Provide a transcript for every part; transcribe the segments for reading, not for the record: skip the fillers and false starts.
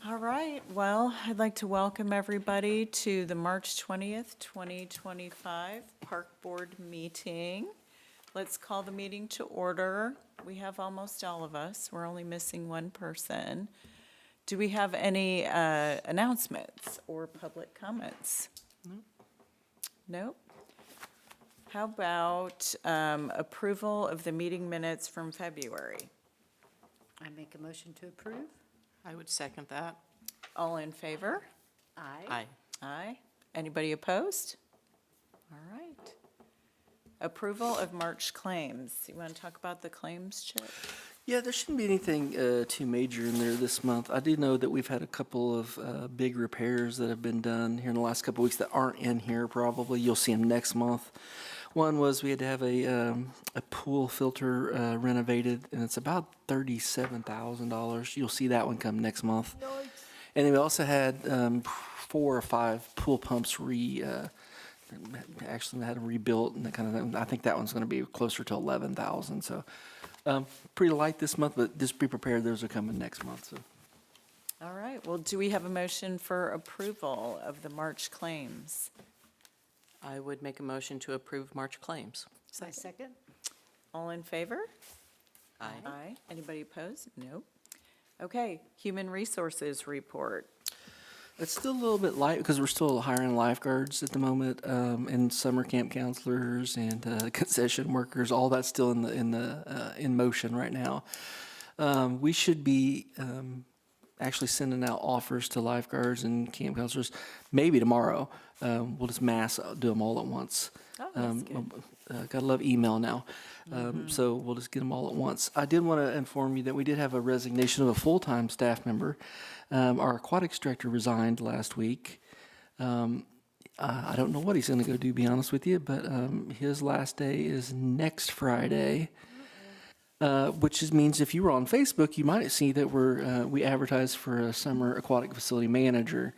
All right, well, I'd like to welcome everybody to the March 20th, 2025 Park Board meeting. Let's call the meeting to order. We have almost all of us. We're only missing one person. Do we have any announcements or public comments? Nope. How about approval of the meeting minutes from February? I make a motion to approve. I would second that. All in favor? Aye. Aye. Anybody opposed? All right. Approval of March claims. You want to talk about the claims, Chip? Yeah, there shouldn't be anything too major in there this month. I do know that we've had a couple of big repairs that have been done here in the last couple of weeks that aren't in here probably. You'll see them next month. One was we had to have a pool filter renovated, and it's about $37,000. You'll see that one come next month. And then we also had 4 or 5 pool pumps actually had them rebuilt and that kind of thing. I think that one's going to be closer to $11,000. So pretty light this month, but just be prepared. Those are coming next month. So. All right. Well, do we have a motion for approval of the March claims? I would make a motion to approve March claims. I second. All in favor? Aye. Aye. Anybody opposed? Nope. Okay. Human Resources report. It's still a little bit light because we're still hiring lifeguards at the moment, and summer camp counselors and concession workers. All that's still in motion right now. We should be actually sending out offers to lifeguards and camp counselors maybe tomorrow. We'll just do them all at once. Oh, that's good. Gotta love email now. So we'll just get them all at once. I did want to inform you that we did have a resignation of a full-time staff member. Our aquatics director resigned last week. I don't know what he's going to go do, to be honest with you, but his last day is next Friday, which means if you were on Facebook, you might see that we advertised for a summer aquatic facility manager.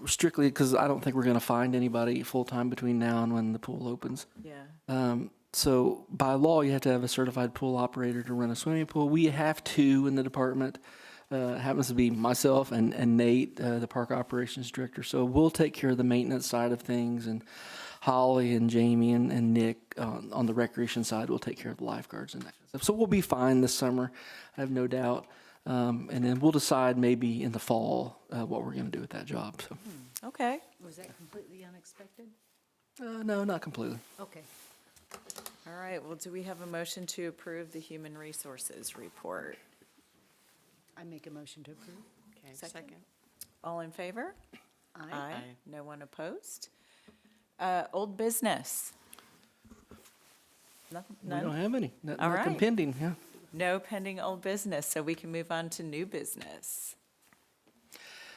Strictly because I don't think we're going to find anybody full-time between now and when the pool opens. Yeah. So by law, you have to have a certified pool operator to run a swimming pool. We have 2 in the department. Happens to be myself and Nate, the park operations director. So we'll take care of the maintenance side of things, and Holly and Jamie and Nick on the recreation side will take care of the lifeguards and that kind of stuff. So we'll be fine this summer, I have no doubt. And then we'll decide maybe in the fall what we're going to do with that job. So. Okay. Was that completely unexpected? No, not completely. Okay. All right. Well, do we have a motion to approve the Human Resources report? I make a motion to approve. Okay, Second. second. All in favor? Aye. No one opposed? Old business? Nothing? We don't None? have any. All Nothing right. pending. Yeah. No pending old business, so we can move on to new business.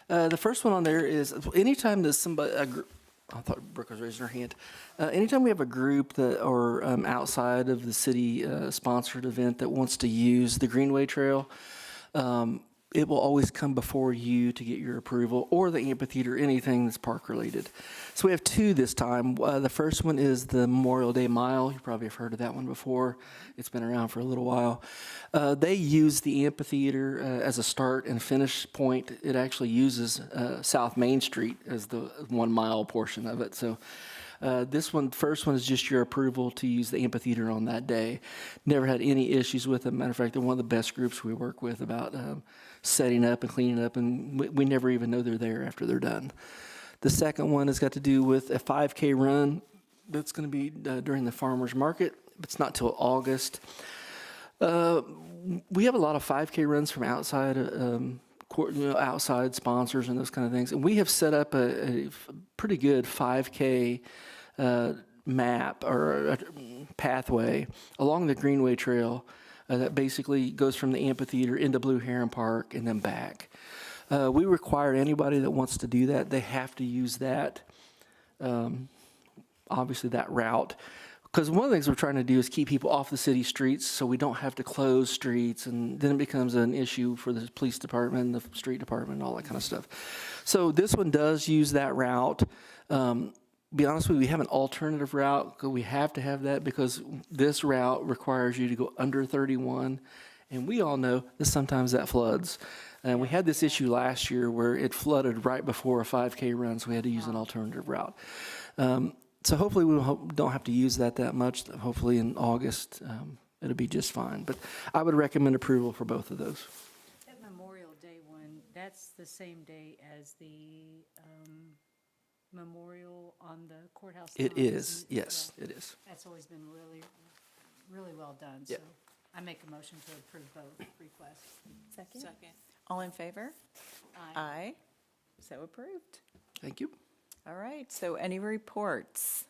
The first one on there is anytime that somebody, I thought Brooke was raising her hand. Anytime we have a group that or outside of the city sponsored event that wants to use the Greenway Trail, it will always come before you to get your approval, or the amphitheater, anything that's park related. So we have 2 this time. The first one is the Memorial Day Mile. You probably have heard of that one before. It's been around for a little while. They use the amphitheater as a start and finish point. It actually uses South Main Street as the 1 mile portion of it. So first one is just your approval to use the amphitheater on that day. Never had any issues with them. Matter of fact, they're one of the best groups we work with about setting up and cleaning up, and we never even know they're there after they're done. The second one has got to do with a 5K run that's going to be during the farmers market. It's not till August. We have a lot of 5K runs from outside outside sponsors and those kind of things. And we have set up a pretty good 5K map or a pathway along the Greenway Trail that basically goes from the amphitheater into Blue Heron Park and then back. We require anybody that wants to do that, they have to use that, obviously that route. Because one of the things we're trying to do is keep people off the city streets so we don't have to close streets, and then it becomes an issue for the police department, the street department, and all that kind of stuff. So this one does use that route. Be honest with you, we have an alternative route. We have to have that because this route requires you to go under 31, and we all know that sometimes that floods. And we had this issue last year where it flooded right before a 5K run, so we had to use an alternative route. So hopefully we don't have to use that much. Hopefully in August, it'll be just fine. But I would recommend approval for both of those. That Memorial Day one, that's the same day as the memorial on the courthouse. It lawn, is, isn't it? yes, Yeah. it is. That's always been really, really well done, Yeah. so I make a motion to approve both requests. Second. All in favor? Aye. So approved. Thank you. All right, so any reports?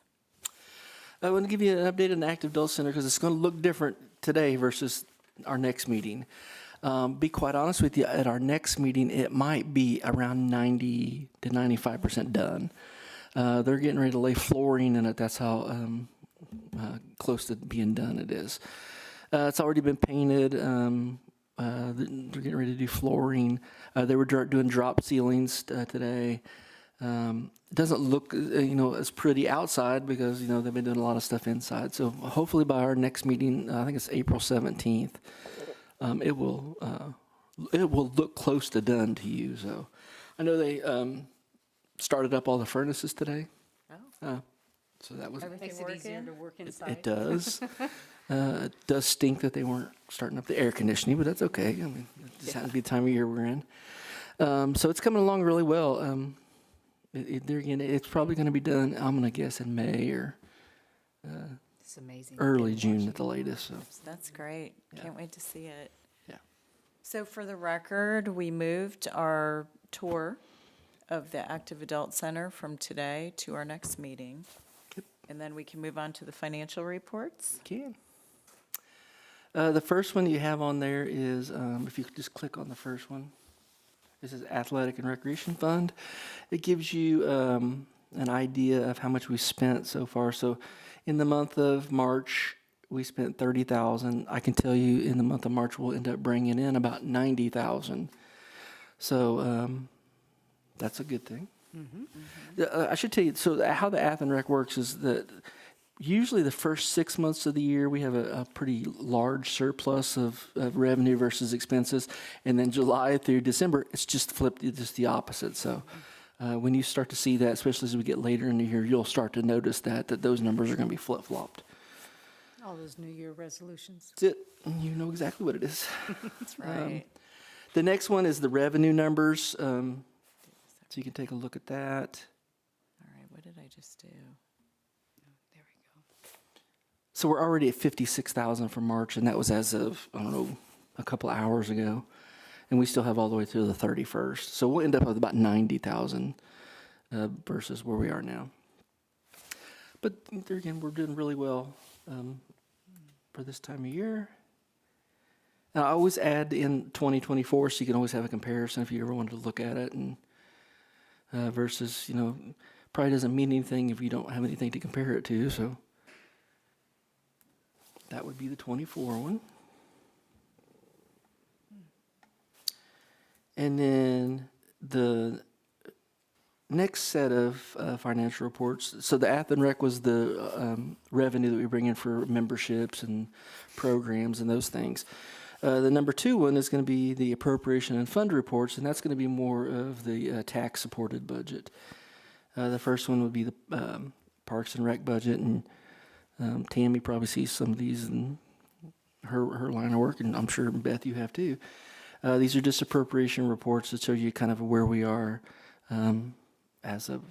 I want to give you an update on the Active Adult Center because it's going to look different today versus our next meeting. Be quite honest with you, at our next meeting, it might be around 90 to 95% done. They're getting ready to lay flooring in it. That's how close to being done it is. It's already been painted. They're getting ready to do flooring. They were doing drop ceilings today. It doesn't look, as pretty outside because, they've been doing a lot of stuff inside. So hopefully by our next meeting, I think it's April 17th, it will look close to done to you. So I know they started up all the furnaces today. Oh. So that was, Everything Makes it easier working? to work it inside. does. It does stink that they weren't starting up the air conditioning, but that's okay. I mean, it just happens to be the time of year we're in. So it's coming along really well. There again, it's probably going to be done, I'm going to guess, in May or It's amazing. early June at the latest. So That's great. Yeah. Can't wait to see it. Yeah. So for the record, we moved our tour of the Active Adult Center from today to our next meeting. Yep. And then we can move on to the financial reports. can. The first one you have on there is, if you could just click on the first one. This is Athletic and Recreation Fund. It gives you an idea of how much we spent so far. So in the month of March, we spent $30,000. I can tell you in the month of March, we'll end up bringing in about $90,000. So that's a good thing. I should tell you, so how the Ath and Rec works is that usually the first 6 months of the year, we have a pretty large surplus of revenue versus expenses. And then July through December, it's just flipped, it's just the opposite. So when you start to see that, especially as we get later in the year, you'll start to notice that those numbers are going to be flip-flopped. All those New Year resolutions. That's it. You know exactly what it is. That's right. The next one is the revenue numbers. So you can take a look at that. All right, what did I just do? There we go. So we're already at 56,000 for March, and that was as of, I don't know, a couple of hours ago. And we still have all the way through the 31st. So we'll end up with about 90,000 versus where we are now. But there again, we're doing really well for this time of year. And I always add in 2024, so you can always have a comparison if you ever wanted to look at it. And versus, probably doesn't mean anything if you don't have anything to compare it to. So that would be the 24 one. And then the next set of financial reports, so the Ath and Rec was the revenue that we bring in for memberships and programs and those things. The number 2 one is going to be the appropriation and fund reports, and that's going to be more of the tax-supported budget. The first one would be the Parks and Rec budget, and Tammy probably sees some of these in her line of work, and I'm sure, Beth, you have too. These are just appropriation reports that show you kind of where we are as of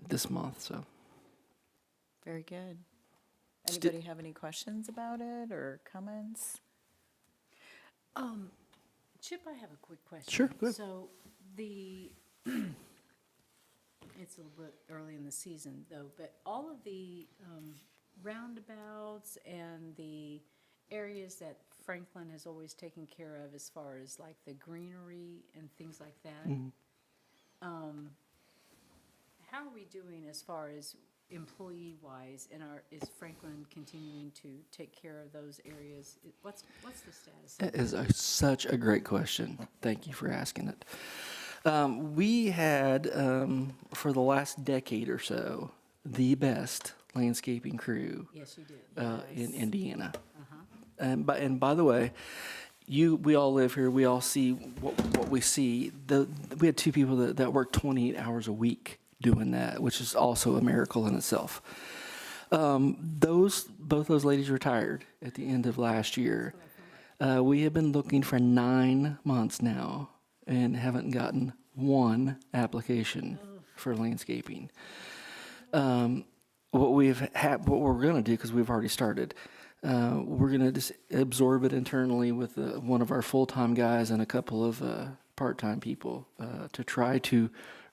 this month. So, Very good. Anybody have any questions about it or comments? Chip, I have a quick question. Sure, go ahead. So it's a little bit early in the season though, but all of the roundabouts and the areas that Franklin has always taken care of as far as like the greenery and things like that, how are we doing as far as employee-wise, and is Franklin continuing to take care of those areas? What's the status? that is such a great question. Thank you for asking it. We had, for the last decade or so, the best landscaping crew Yes, you did. in Indiana. Uh-huh. And by the way, we all live here, we all see what we see. We had two people that worked 28 hours a week doing that, which is also a miracle in itself. Both those ladies retired at the end of last year. We have been looking for 9 months now and haven't gotten one application for landscaping. What we're going to do, because we've already started, we're going to just absorb it internally with one of our full-time guys and a couple of part-time people to try to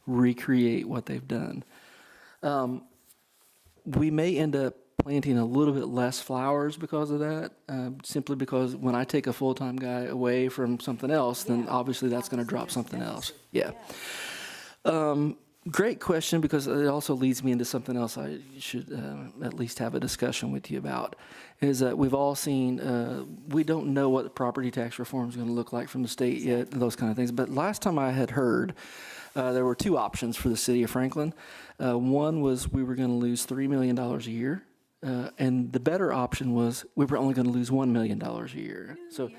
recreate what they've done. We may end up planting a little bit less flowers because of that, simply because when I take a full-time guy away from something else, then obviously that's going to drop something else. Yeah. Great question, because it also leads me into something else I should at least have a discussion with you about, is that we've all seen, we don't know what the property tax reform is going to look like from the state yet, those kind of things. But last time I had heard, there were two options for the city of Franklin. One was we were going to lose $3 million a year. And the better option was we were only going to lose $1 million a year. So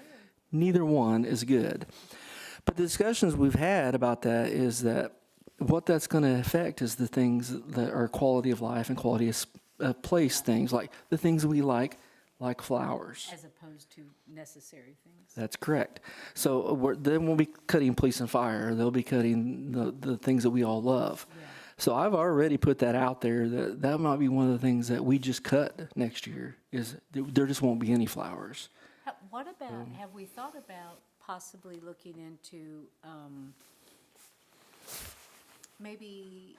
neither one is good. But the discussions we've had about that is that what that's going to affect is the things that are quality of life and quality of place things, like the things we like flowers. As opposed to necessary things. That's correct. So then we'll be cutting police and fire. They'll be cutting the things that we all love. Yeah. So I've already put that out there, that might be one of the things that we just cut next year, is there just won't be any flowers. What about, have we thought about possibly looking into maybe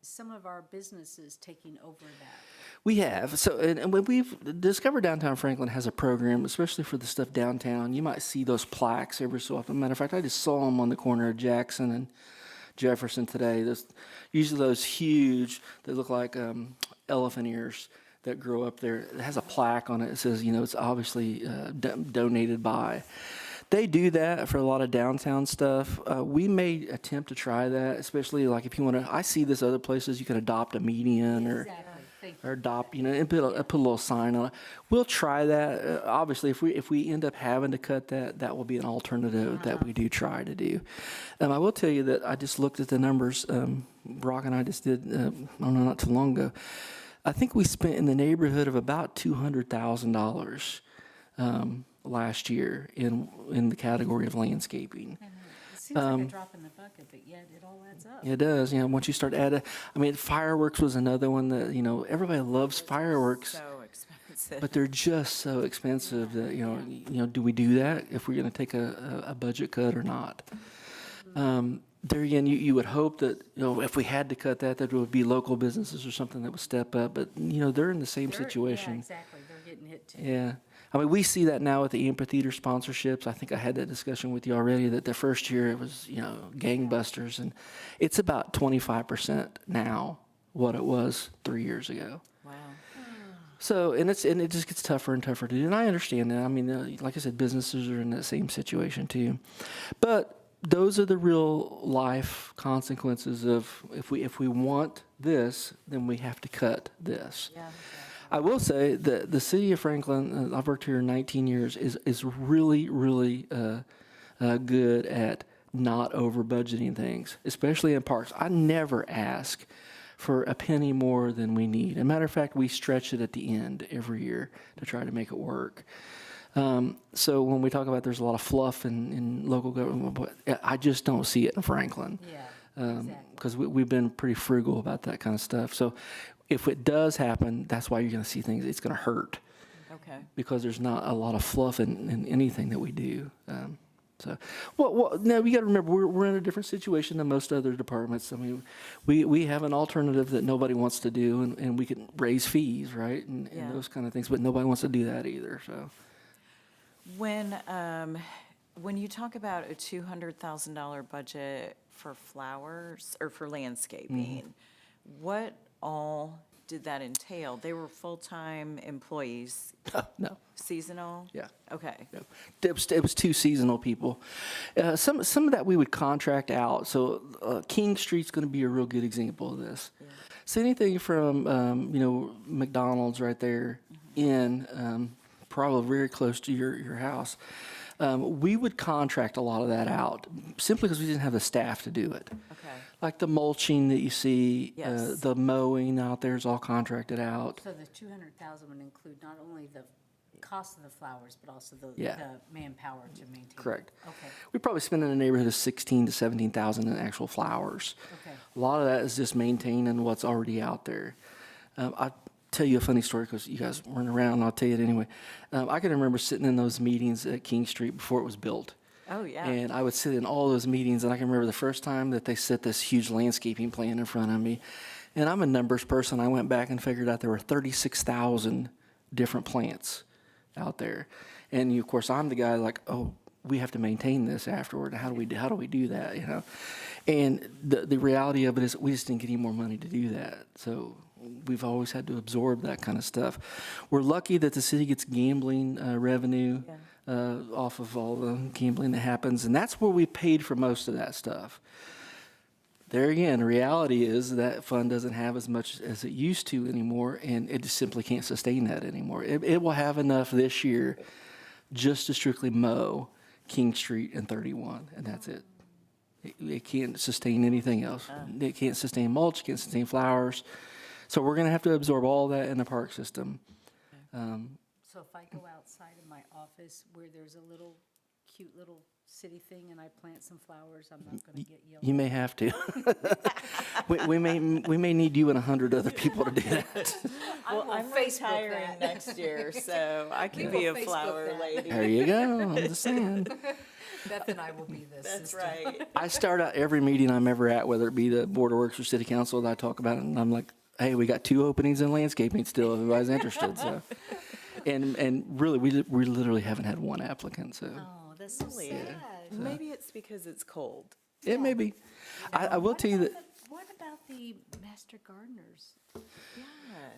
some of our businesses taking over that? We have. So, and when we've discovered Downtown Franklin has a program, especially for the stuff downtown. You might see those plaques every so often. Matter of fact, I just saw them on the corner of Jackson and Jefferson today. Usually those huge, they look like elephant ears that grow up there. It has a plaque on it that says, it's obviously donated by. They do that for a lot of downtown stuff. We may attempt to try that, especially like if you want to, I see this other places, you can adopt a median or adopt, and put a little sign on it. We'll try that. Obviously, if we end up having to cut that will be an alternative that we do try to do. I will tell you that I just looked at the numbers. Brock and I just did, I don't know, not too long ago. I think we spent in the neighborhood of about $200,000 last year in the category of landscaping. It seems like a drop in the bucket, but yet it all adds up. It does, once you start adding, fireworks was another one that, everybody loves fireworks, So expensive. but they're just so expensive that, do we do that if we're going to take a budget cut or not? There again, you would hope that, if we had to cut that would be local businesses or something that would step up, but, they're in the same situation. Yeah, exactly. They're getting hit too. Yeah. We see that now with the amphitheater sponsorships. I think I had that discussion with you already, that the first year it was, gangbusters, and it's about 25% now what it was 3 years ago. Wow. So, and it just gets tougher and tougher to do, and I understand that. Like I said, businesses are in that same situation too. But those are the real life consequences of if we want this, then we have to cut this. Yeah. I will say that the city of Franklin, I've worked here 19 years, is really, really good at not over budgeting things, especially in parks. I never ask for a penny more than we need. As a matter of fact, we stretch it at the end every year to try to make it work. So when we talk about there's a lot of fluff in local government, I just don't see it in Franklin. Yeah, Because we've been pretty frugal about that kind of stuff. So if it does happen, that's why you're going to see things. It's going to hurt Okay. because there's not a lot of fluff in anything that we do. Well, now you got to remember we're in a different situation than most other departments. We have an alternative that nobody wants to do, and we can raise fees, right, and those kind of things. But nobody wants to do that either. So When you talk about a $200,000 budget for flowers or for landscaping, what all did that entail? They were full-time employees, no, seasonal? yeah. Okay. Yeah. It was two seasonal people. Some of that we would contract out. So King Street's going to be a real good example of this. Yeah. So anything from McDonald's right there in probably very close to your house. We would contract a lot of that out simply because we didn't have the staff to do it. Okay. Like the mulching that you see, Yes. the mowing out there is all contracted out. So the 200,000 would include not only the cost of the flowers, but also the Yeah. manpower to maintain it? Correct. Okay, We probably spend in the neighborhood of 16 to 17,000 in actual flowers. okay. A lot of that is just maintaining what's already out there. I'll tell you a funny story because you guys weren't around. I'll tell you it anyway. I can remember sitting in those meetings at King Street before it was built. Oh, yeah. And I would sit in all those meetings, and I can remember the first time that they set this huge landscaping plan in front of me. And I'm a numbers person. I went back and figured out there were 36,000 different plants out there. And of course, I'm the guy like, oh, we have to maintain this afterward. How do we do that? You know, and the reality of it is we just didn't get any more money to do that. So we've always had to absorb that kind of stuff. We're lucky that the city gets gambling revenue off of all the gambling that happens, and that's where we paid for most of that stuff. There again, the reality is that fund doesn't have as much as it used to anymore, and it just simply can't sustain that anymore. It will have enough this year just to strictly mow King Street and 31, and that's it. It can't sustain anything else. It can't sustain mulch, it can't sustain flowers. So we're going to have to absorb all that in the park system. So if I go outside of my office where there's a little cute little city thing and I plant some flowers, I'm not going to get yelled You may have to. we may need you and 100 other people to do that. Well, I'm retiring next year, so I can be a will Facebook flower that. lady. There you go. I'm just saying. Beth and I will be the That's assistant. right. I start out every meeting I'm ever at, whether it be the Board of Works or City Council, and I talk about it, and I'm like, hey, we got 2 openings in landscaping still, if anybody's interested, so. And really, we literally haven't had 1 applicant, so Oh, that's so Really? sad. Maybe it's because it's cold. it may be. I will tell you that What about the master gardeners? Yeah.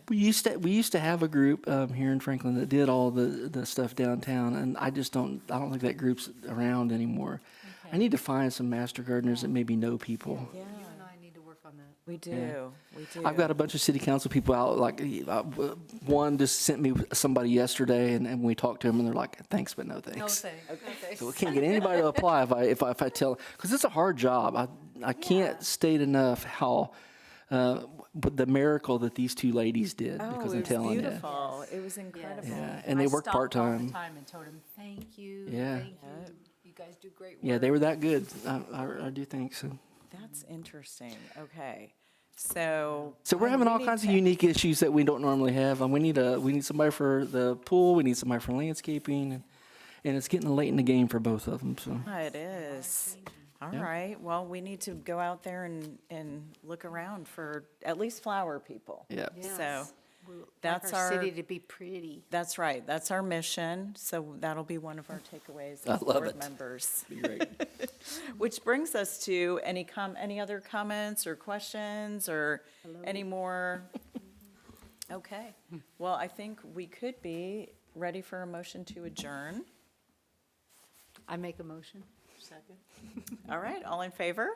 we used to have a group here in Franklin that did all the stuff downtown, and I don't think that group's around anymore. I need to find some master gardeners that maybe know people. Yeah, You and I need to work on that. we do. We do. I've got a bunch of city council people out, like, one just sent me somebody yesterday, and we talked to them, and they're like, thanks, but no thanks. So we can't get anybody to apply if I tell, because it's a hard job. I can't state enough how, the miracle that these 2 ladies did, Oh, because it I'm was telling you. beautiful. It was incredible. Yeah, and they work I stopped all part-time. the time and told them, thank you, Yeah. thank you. You guys do great work. Yeah, they were that good. I do think so. That's interesting. Okay. So. So we're I having all need kinds of to- unique issues that we don't normally have. We need somebody for the pool, we need somebody for landscaping, and it's getting late in the game for both of them, so. It is. All right. Well, we need to go out there and look around for at least flower people. Yeah. So We like that's our our- city to be pretty. that's right. That's our mission. So that'll be one of our takeaways I as love board it. members. Be great. Which brings us to any other comments or questions or any more? Okay. Well, I think we could be ready for a motion to adjourn. I make a motion. Second. All right, all in favor?